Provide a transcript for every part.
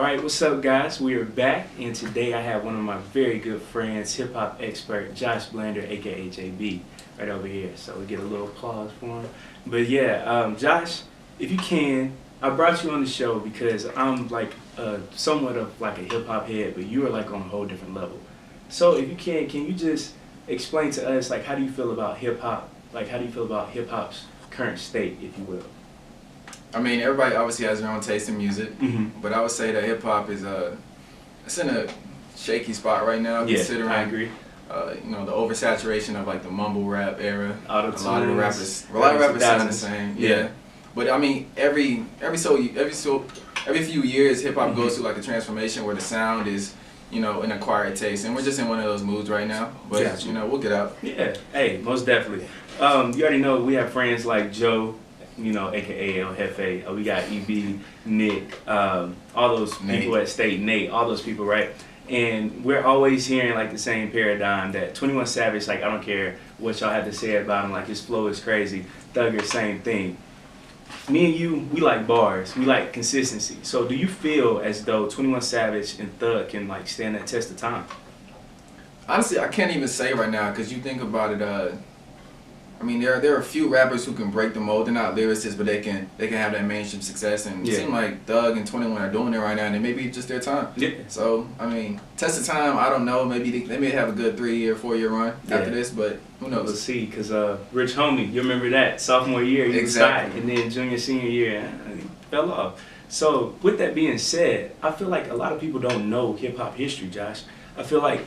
Alright, what's up guys? We are back and today I have one of my very good friends, hip hop expert Josh Blander, aka JB, right over here. So we get a little applause for him. But yeah, Josh, if you can, I brought you on the show because I'm like somewhat of like a hip hop head, but you are like on a whole different level. So if you can you just explain to us like how do you feel about hip hop? Like how do you feel about hip hop's current state, if you will? I mean, everybody obviously has their own taste in music, but I would say that hip hop is it's in a shaky spot right now. Yeah, considering I agree. You know, the oversaturation of like the mumble rap era. A lot of rappers sound the same. Yeah. But I mean, every few years, hip hop goes through like a transformation where the sound is, you know, an acquired taste, and we're just in one of those moods right now. But you know, we'll get out. Yeah. Hey, most definitely. You already know we have friends like Joe, you know, aka El Jefe. We got EB, Nick, all those people at State, Nate, all those people, right? And we're always hearing like the same paradigm that 21 Savage, like I don't care what y'all have to say about him, like his flow is crazy. Thugger, same thing. Me and you, we like bars, we like consistency. So do you feel as though 21 Savage and Thug can like stand that test of time? Honestly, I can't even say right now because you think about it. I mean, there are a few rappers who can break the mold. They're not lyricists, but they can have that mainstream success. And it seems like Thug and 21 are doing it right now, and it may be just their time. Yeah. So I mean, test of time. I don't know. Maybe they may have a good 3-year, 4-year run after this, but who knows? Let's see. Cause Rich Homie, you remember that sophomore year, he was high, and then junior, senior year, he fell off. So with that being said, I feel like a lot of people don't know hip hop history, Josh. I feel like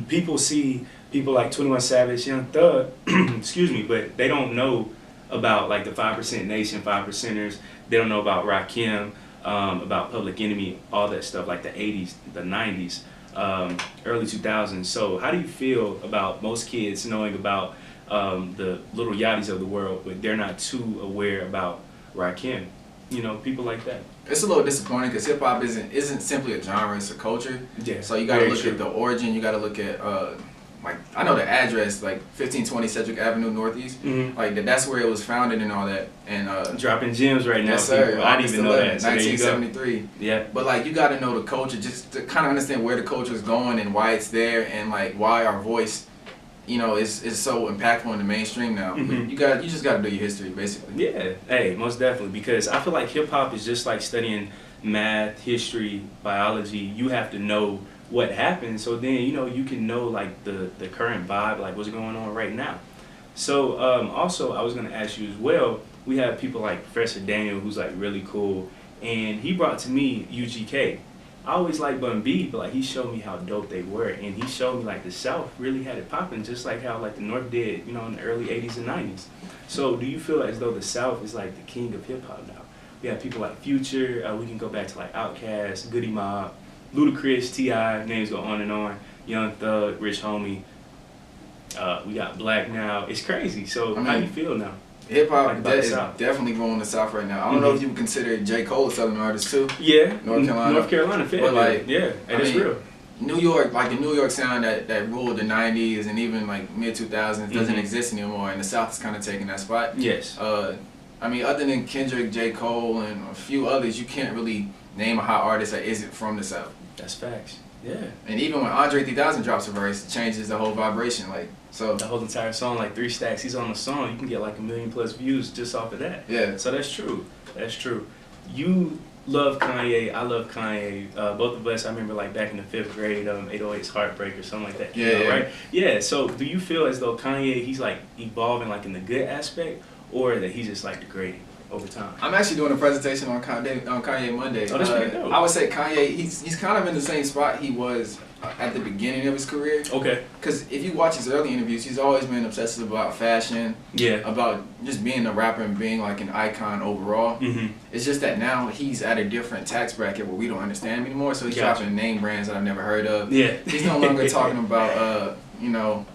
people see people like 21 Savage, Young Thug, excuse me, but they don't know about like the 5% Nation, 5%ers. They don't know about Rakim, about Public Enemy, all that stuff, like the 80s, the 90s, early 2000s. So how do you feel about most kids knowing about the Little Yachty's of the world, but they're not too aware about Rakim? You know, people like that. It's a little disappointing because hip hop isn't simply a genre; it's a culture. Yeah. So you got to look at the origin. You got to look at like I know the address, like 1520 Cedric Avenue Northeast. Like that's where it was founded and all that. And dropping gems right now. Yes, sir. People. I didn't even know that. So 1973. Yeah. But like you got to know the culture just to kind of understand where the culture is going and why it's there and like why our voice, you know, is so impactful in the mainstream now. You just got to do your history, basically. Yeah, hey, most definitely, because I feel like hip hop is just like studying math, history, biology. You have to know what happened, so then you know you can know like the current vibe, like what's going on right now. So also I was gonna ask you as well. We have people like Professor Daniel, who's like really cool, and he brought to me UGK. I always liked Bun B, but like he showed me how dope they were, and he showed me like the South really had it popping, just like how like the North did, you know, in the early '80s and '90s. So do you feel as though the South is like the king of hip hop now? We have people like Future. We can go back to like Outkast, Goody Mob, Ludacris, T.I. Names go on and on. Young Thug, Rich Homie. We got Black now. It's crazy. So how do you feel now? Hip hop is definitely growing in the South right now. I don't know if you would consider J. Cole a Southern artist too. Yeah, North Carolina fit. But like, yeah, and it's real. New York, like the New York sound that ruled the '90s and even like mid 2000s doesn't exist anymore, and the South is kind of taking that spot. Yes. I mean, other than Kendrick, J. Cole, and a few others, you can't really name a hot artist that isn't from the South. That's facts. Yeah. And even when Andre 3000 drops a verse, it changes the whole vibration. Like so. The whole entire song, like 3 stacks, he's on the song. You can get like 1 million+ views just off of that. Yeah. So that's true. That's true. You love Kanye. I love Kanye. Both of us. I remember like back in the 5th grade, 808's Heartbreak or something like that. Yeah. Right. Yeah. So do you feel as though Kanye, he's like evolving like in the good aspect, or that he's just like degrading over time? I'm actually doing a presentation on Kanye Monday. Oh, that's pretty dope. I would say Kanye, he's kind of in the same spot he was at the beginning of his career. Okay. Because if you watch his early interviews, he's always been obsessive about fashion. Yeah. About just being a rapper and being like an icon overall. It's just that now he's at a different tax bracket where we don't understand him anymore. So he's dropping name brands that I've never heard of. Yeah. He's no longer talking about you know,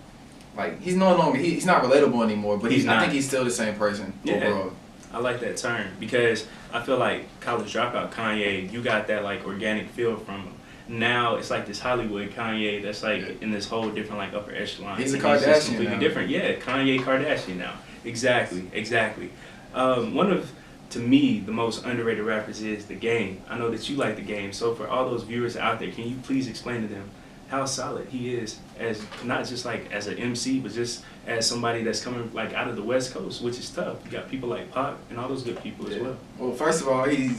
like he's not relatable anymore. But I think he's still the same person overall. I like that term because I feel like College Dropout Kanye, you got that like organic feel from him. Now it's like this Hollywood Kanye that's like in this whole different like upper echelon. He's a Kardashian completely now. Different. Yeah, Kanye Kardashian now. Exactly. One of to me, the most underrated rappers is The Game. I know that you like The Game, so for all those viewers out there, can you please explain to them how solid he is as not just like as an MC, but just as somebody that's coming like out of the West Coast, which is tough. You got people like Pac and all those good people as well. Well, first of all, he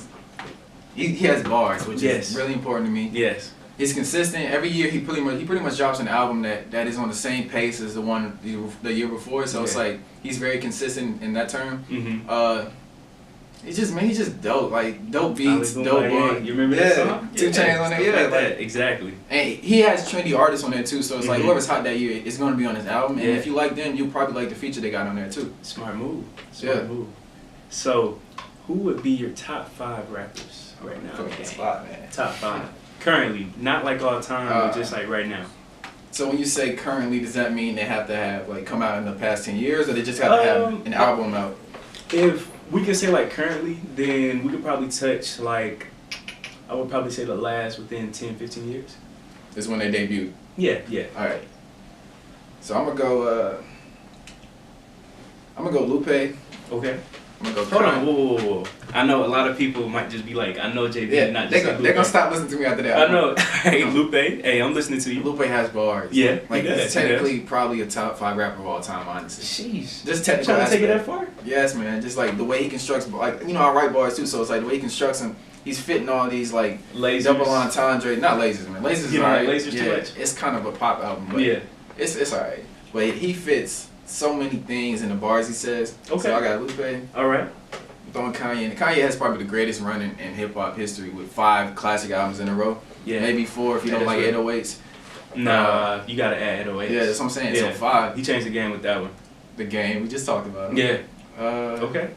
has bars, which is really important to me. Yes. He's consistent. Every year he pretty much drops an album that is on the same pace as the one the year before. So it's like he's very consistent in that term. He's just dope. Like dope beats, dope bars. You remember that song? 2 Chainz on there. Like that. Exactly. And he has trendy artists on there too. So it's like whoever's hot that year is going to be on his album. And if you like them, you'll probably like the feature they got on there too. Smart move. Smart move. So, who would be your top 5 rappers right now? Top 5. Currently, not like all time, but just like right now. So when you say currently, does that mean they have to have like come out in the past 10 years, or they just have to have an album out? If we can say like currently, then we could probably touch like, I would probably say the last within 10, 15 years. Is when they debuted? Yeah. All right. So I'm gonna go Lupe. Okay. I'm gonna go. Hold on, whoa. I know a lot of people might just be like, I know JB, not just they're gonna stop listening to me after that. I know. Hey, Lupe. Hey, I'm listening to you. Lupe has bars. Yeah, like he's technically probably a top 5 rapper of all time, honestly. Jeez. Just technical. Trying to take it that far? Yes, man. Just like the way he constructs, like I write bars too, so it's like the way he constructs them. He's fitting all these like lasers. Double entendre, not lasers, man. Lasers, you know, alright. Lasers too much. It's kind of a pop album, but it's alright. But he fits so many things in the bars he says. Okay. So I got Lupe. All right. Throwing Kanye in. Kanye has probably the greatest run in hip hop history with 5 classic albums in a row. Yeah. Maybe 4 if you don't like 808s. Nah, you gotta add 808s. Yeah, that's what I'm saying. Yeah. So 5. He changed the game with that one. The Game. We just talked about it. Yeah. Okay.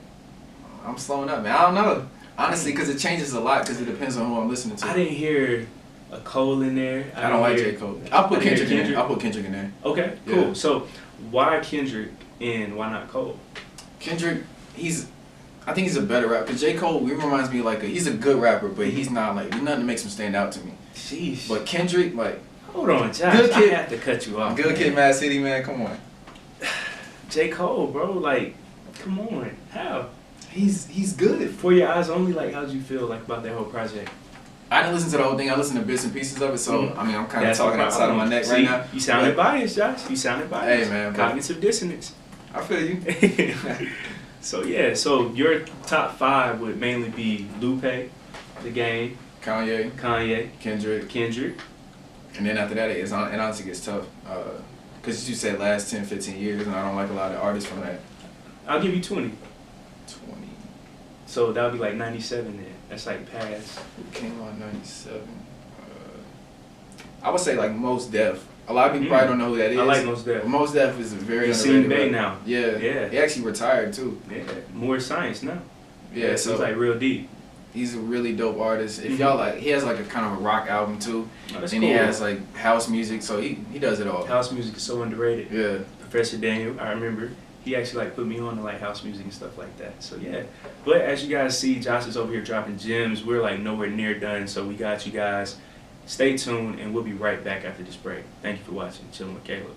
I'm slowing up, man. I don't know. Honestly, because it changes a lot because it depends on who I'm listening to. I didn't hear a Cole in there. I don't like J. Cole. I'll put Kendrick in there. I'll put Kendrick in there. Okay, cool. So why Kendrick and why not Cole? Kendrick, I think he's a better rapper. Because J. Cole, he reminds me like he's a good rapper, but he's not like, there's nothing that makes him stand out to me. Sheesh. But Kendrick, like. Hold on, Josh. Good kid. I have to cut you off. Good Kid, Mad City, man. Come on. J. Cole, bro. Like, come on. How? He's good. For Your Eyes Only, like, how'd you feel like about that whole project? I didn't listen to the whole thing. I listened to bits and pieces of it, so I mean, I'm kind of talking outside of my neck right now. You sounded biased, Josh. You sounded biased. Hey, man. Cognitive dissonance. I feel you. So your top 5 would mainly be Lupe, The Game, Kanye, Kendrick, and then after that it honestly gets tough. Because you said last 10, 15 years, and I don't like a lot of artists from that. I'll give you 20. 20. So that would be like 97 then. That's like past. Who came out 97? I would say like Mos Def. A lot of people probably don't know who that is. I like Mos Def. Mos Def is a very underrated Bay now. Yeah. He actually retired too. Yeah. More science now. Yeah, so he's like real deep. He's a really dope artist. If y'all like, he has like a kind of a rock album too. Oh, that's and cool. He has like house music, so he does it all. House music is so underrated. Yeah. Professor Daniel, I remember. He actually like put me on to like house music and stuff like that. So yeah. But as you guys see, Josh is over here dropping gems. We're like nowhere near done. So we got you guys. Stay tuned and we'll be right back after this break. Thank you for watching Chillin with Caleb.